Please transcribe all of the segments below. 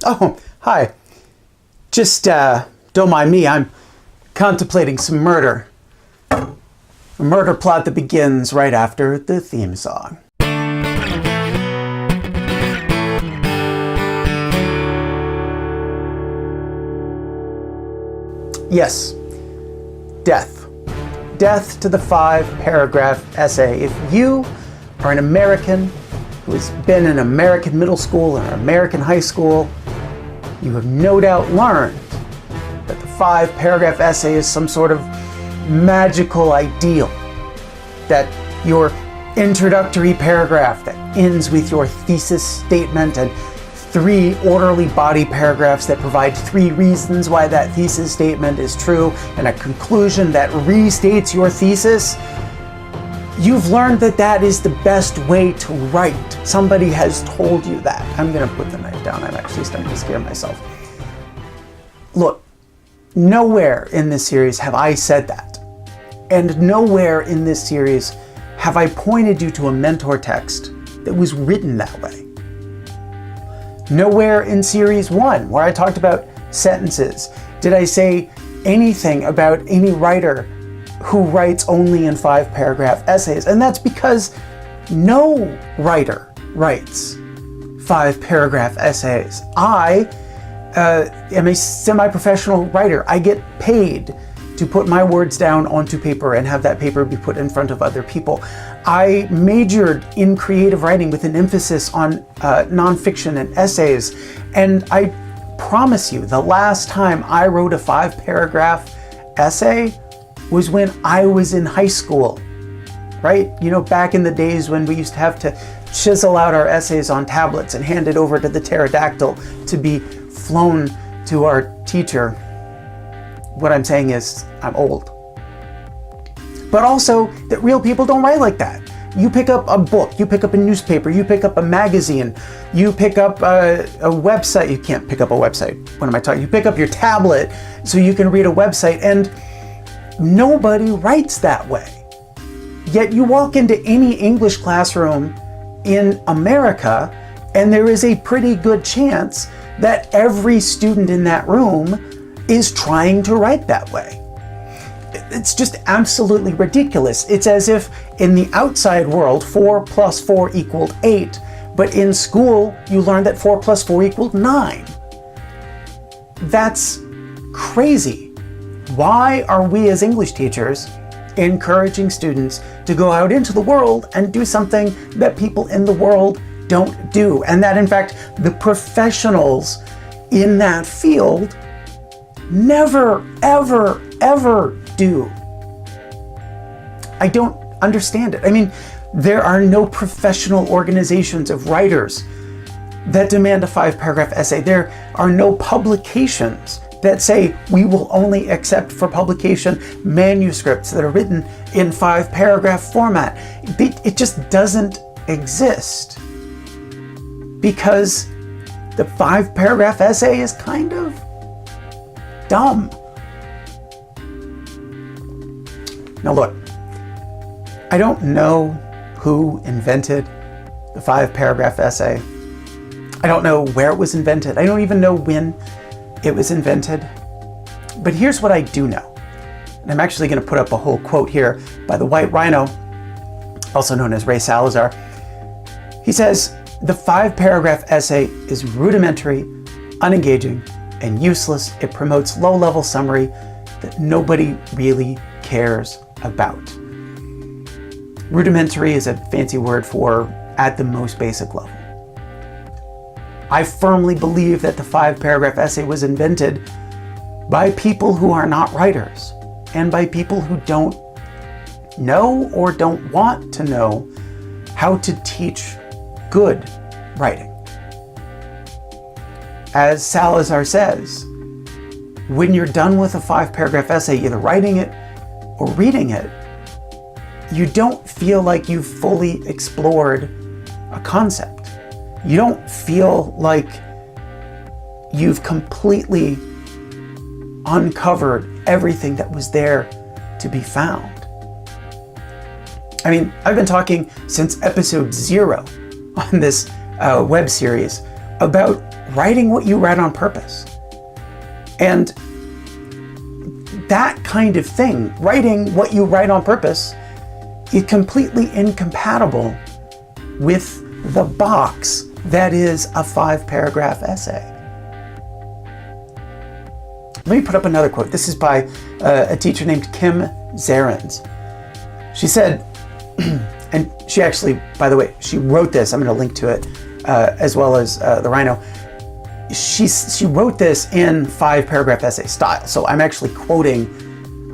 Oh, hi. Just, don't mind me. I'm contemplating some murder. A murder plot that begins right after the theme song. Yes, death. Death to the 5-paragraph essay. If you are an American who has been in American middle school or American high school, you have no doubt learned that the 5-paragraph essay is some sort of magical ideal. That your introductory paragraph that ends with your thesis statement and 3 orderly body paragraphs that provide 3 reasons why that thesis statement is true and a conclusion that restates your thesis. You've learned that that is the best way to write. Somebody has told you that. I'm going to put the knife down. I'm actually starting to scare myself. Look, nowhere in this series have I said that. And nowhere in this series have I pointed you to a mentor text that was written that way. Nowhere in series 1, where I talked about sentences, did I say anything about any writer who writes only in 5-paragraph essays. And that's because no writer writes 5-paragraph essays. I am a semi-professional writer. I get paid to put my words down onto paper and have that paper be put in front of other people. I majored in creative writing with an emphasis on nonfiction and essays. And I promise you, the last time I wrote a 5-paragraph essay was when I was in high school, right? You know, back in the days when we used to have to chisel out our essays on tablets and hand it over to the pterodactyl to be flown to our teacher. What I'm saying is, I'm old. But also, that real people don't write like that. You pick up a book, you pick up a newspaper, you pick up a magazine, you pick up a website. You can't pick up a website. What am I talking? You pick up your tablet so you can read a website, and nobody writes that way. Yet you walk into any English classroom in America, and there is a pretty good chance that every student in that room is trying to write that way. It's just absolutely ridiculous. It's as if in the outside world, 4 plus 4 equaled 8, but in school, you learned that 4 plus 4 equaled 9. That's crazy. Why are we as English teachers encouraging students to go out into the world and do something that people in the world don't do? And that, in fact, the professionals in that field never, ever, ever do. I don't understand it. I mean, there are no professional organizations of writers that demand a 5-paragraph essay. There are no publications that say we will only accept for publication manuscripts that are written in 5-paragraph format. It just doesn't exist because the 5-paragraph essay is kind of dumb. Now look, I don't know who invented the 5-paragraph essay. I don't know where it was invented. I don't even know when it was invented. But here's what I do know. And I'm actually going to put up a whole quote here by the White Rhino, also known as Ray Salazar. He says, "The 5-paragraph essay is rudimentary, unengaging, and useless. It promotes low-level summary that nobody really cares about." Rudimentary is a fancy word for at the most basic level. I firmly believe that the 5-paragraph essay was invented by people who are not writers and by people who don't know or don't want to know how to teach good writing. As Salazar says, when you're done with a 5-paragraph essay, either writing it or reading it, you don't feel like you've fully explored a concept. You don't feel like you've completely uncovered everything that was there to be found. I mean, I've been talking since episode 0 on this web series about writing what you write on purpose. And that kind of thing, writing what you write on purpose, is completely incompatible with the box that is a 5-paragraph essay. Let me put up another quote. This is by a teacher named Kim Zarins. She said, and she actually, by the way, she wrote this. I'm going to link to it as well as the Rhino. She wrote this in 5-paragraph essay style. So I'm actually quoting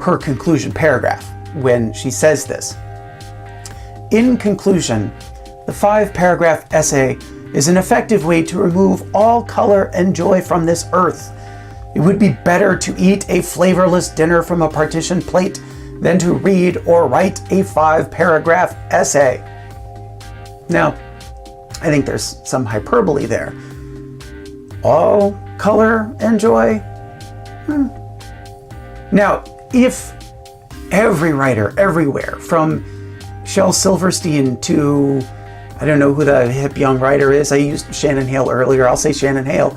her conclusion paragraph when she says this. In conclusion, the 5-paragraph essay is an effective way to remove all color and joy from this earth. It would be better to eat a flavorless dinner from a partition plate than to read or write a 5-paragraph essay. Now, I think there's some hyperbole there. All color and joy? Now, if every writer everywhere, from Shel Silverstein to, I don't know who the hip young writer is, I used Shannon Hale earlier, I'll say Shannon Hale,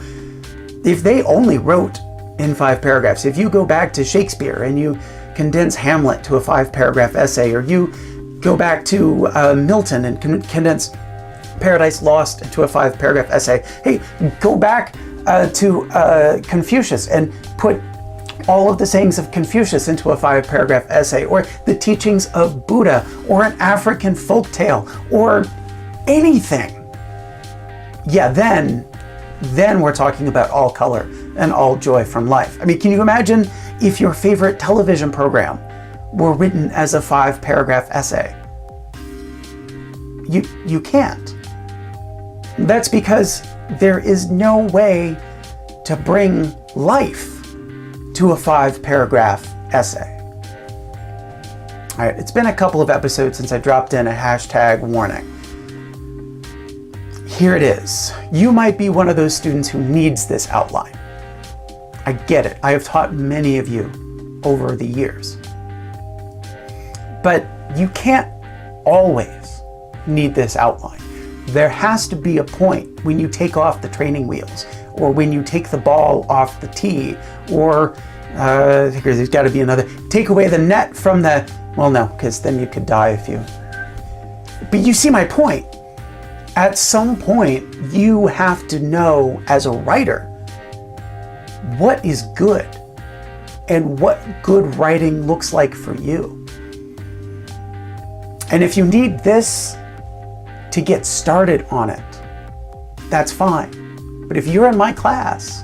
if they only wrote in 5 paragraphs, if you go back to Shakespeare and you condense Hamlet to a 5-paragraph essay, or you go back to Milton and condense Paradise Lost into a 5-paragraph essay, hey, go back to Confucius and put all of the sayings of Confucius into a 5-paragraph essay, or the teachings of Buddha, or an African folktale, or anything. Yeah, then we're talking about all color and all joy from life. I mean, can you imagine if your favorite television program were written as a 5-paragraph essay? You can't. That's because there is no way to bring life to a 5-paragraph essay. All right, it's been a couple of episodes since I dropped in a hashtag warning. Here it is. You might be one of those students who needs this outline. I get it. I have taught many of you over the years. But you can't always need this outline. There has to be a point when you take off the training wheels, or when you take the ball off the tee, or there's got to be another, take away the net from the, well, no, because then you could die if you, but you see my point. At some point, you have to know as a writer what is good and what good writing looks like for you. And if you need this to get started on it, that's fine. But if you're in my class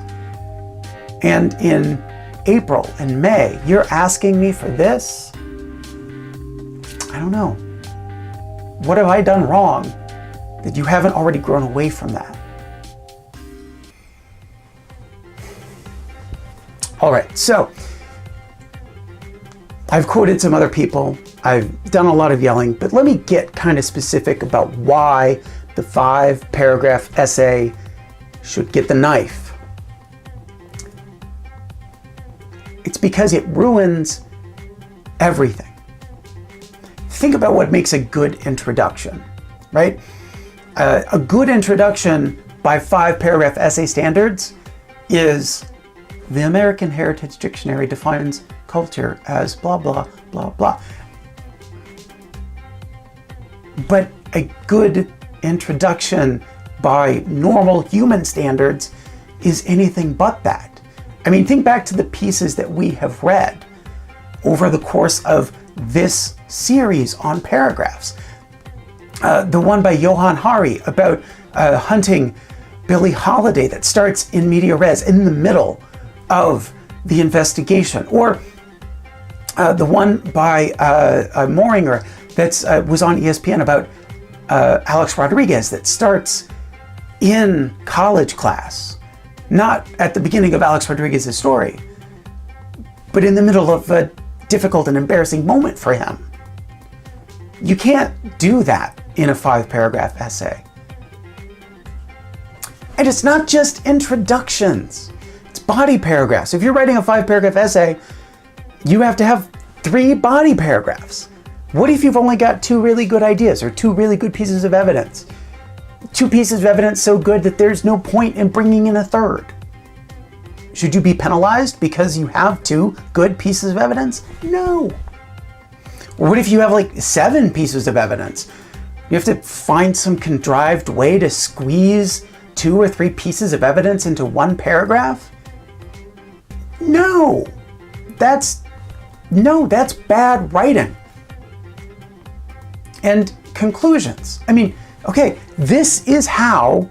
and in April and May, you're asking me for this, I don't know. What have I done wrong that you haven't already grown away from that? All right, so I've quoted some other people. I've done a lot of yelling, but let me get kind of specific about why the 5-paragraph essay should get the knife. It's because it ruins everything. Think about what makes a good introduction, right? A good introduction by 5-paragraph essay standards is the American Heritage Dictionary defines culture as blah, blah, blah, blah. But a good introduction by normal human standards is anything but that. I mean, think back to the pieces that we have read over the course of this series on paragraphs. The one by Johann Hari about hunting Billie Holiday that starts in media res, in the middle of the investigation. Or the one by Moringer that was on ESPN about Alex Rodriguez that starts in college class, not at the beginning of Alex Rodriguez's story, but in the middle of a difficult and embarrassing moment for him. You can't do that in a 5-paragraph essay. And it's not just introductions, it's body paragraphs. If you're writing a 5-paragraph essay, you have to have 3 body paragraphs. What if you've only got 2 really good ideas or 2 really good pieces of evidence? 2 pieces of evidence so good that there's no point in bringing in a third? Should you be penalized because you have 2 good pieces of evidence? No. Or what if you have like 7 pieces of evidence? You have to find some contrived way to squeeze 2 or 3 pieces of evidence into 1 paragraph? No, that's bad writing. And conclusions. I mean, okay, this is how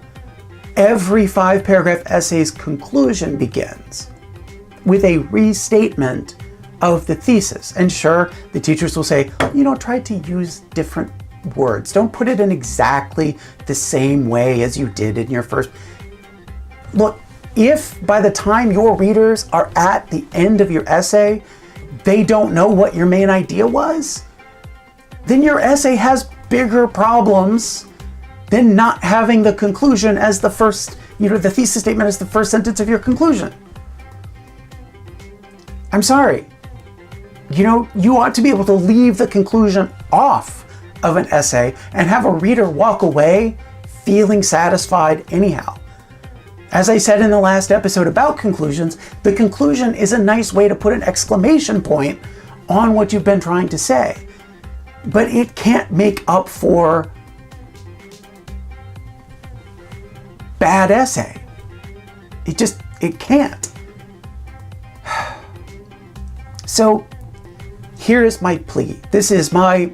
every 5-paragraph essay's conclusion begins, with a restatement of the thesis. And sure, the teachers will say, try to use different words. Don't put it in exactly the same way as you did in your first. Look, if by the time your readers are at the end of your essay, they don't know what your main idea was, then your essay has bigger problems than not having the conclusion as the first, the thesis statement as the first sentence of your conclusion. I'm sorry. You ought to be able to leave the conclusion off of an essay and have a reader walk away feeling satisfied anyhow. As I said in the last episode about conclusions, the conclusion is a nice way to put an exclamation point on what you've been trying to say. But it can't make up for bad essay. It can't. So here's my plea. This is my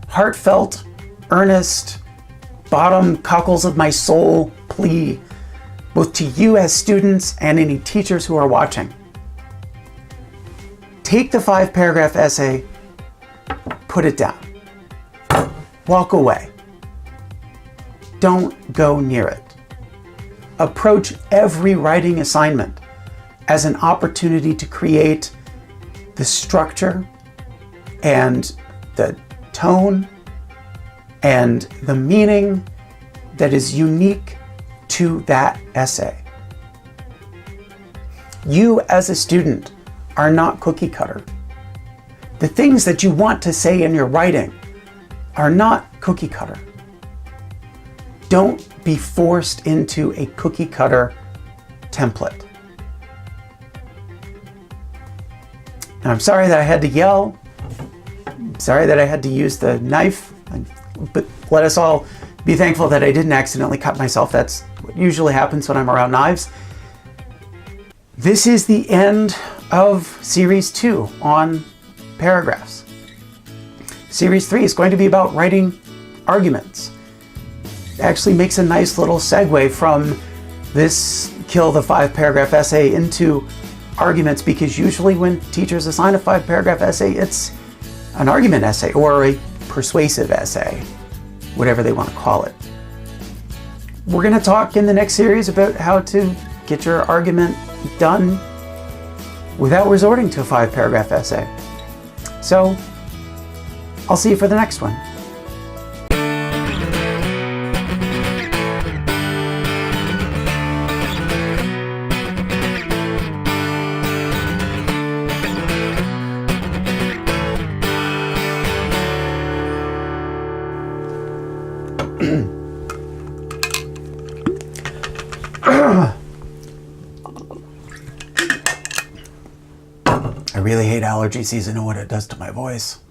heartfelt, earnest, bottom cockles of my soul plea, both to you as students and any teachers who are watching. Take the 5-paragraph essay, put it down. Walk away. Don't go near it. Approach every writing assignment as an opportunity to create the structure and the tone and the meaning that is unique to that essay. You as a student are not cookie cutter. The things that you want to say in your writing are not cookie cutter. Don't be forced into a cookie cutter template. And I'm sorry that I had to yell. I'm sorry that I had to use the knife. But let us all be thankful that I didn't accidentally cut myself. That's what usually happens when I'm around knives. This is the end of Series 2 on paragraphs. Series 3 is going to be about writing arguments. It actually makes a nice little segue from this kill the 5-paragraph essay into arguments, because usually when teachers assign a 5-paragraph essay, it's an argument essay or a persuasive essay, whatever they want to call it. We're going to talk in the next series about how to get your argument done without resorting to a 5-paragraph essay. So I'll see you for the next one. I really hate allergy season and what it does to my voice.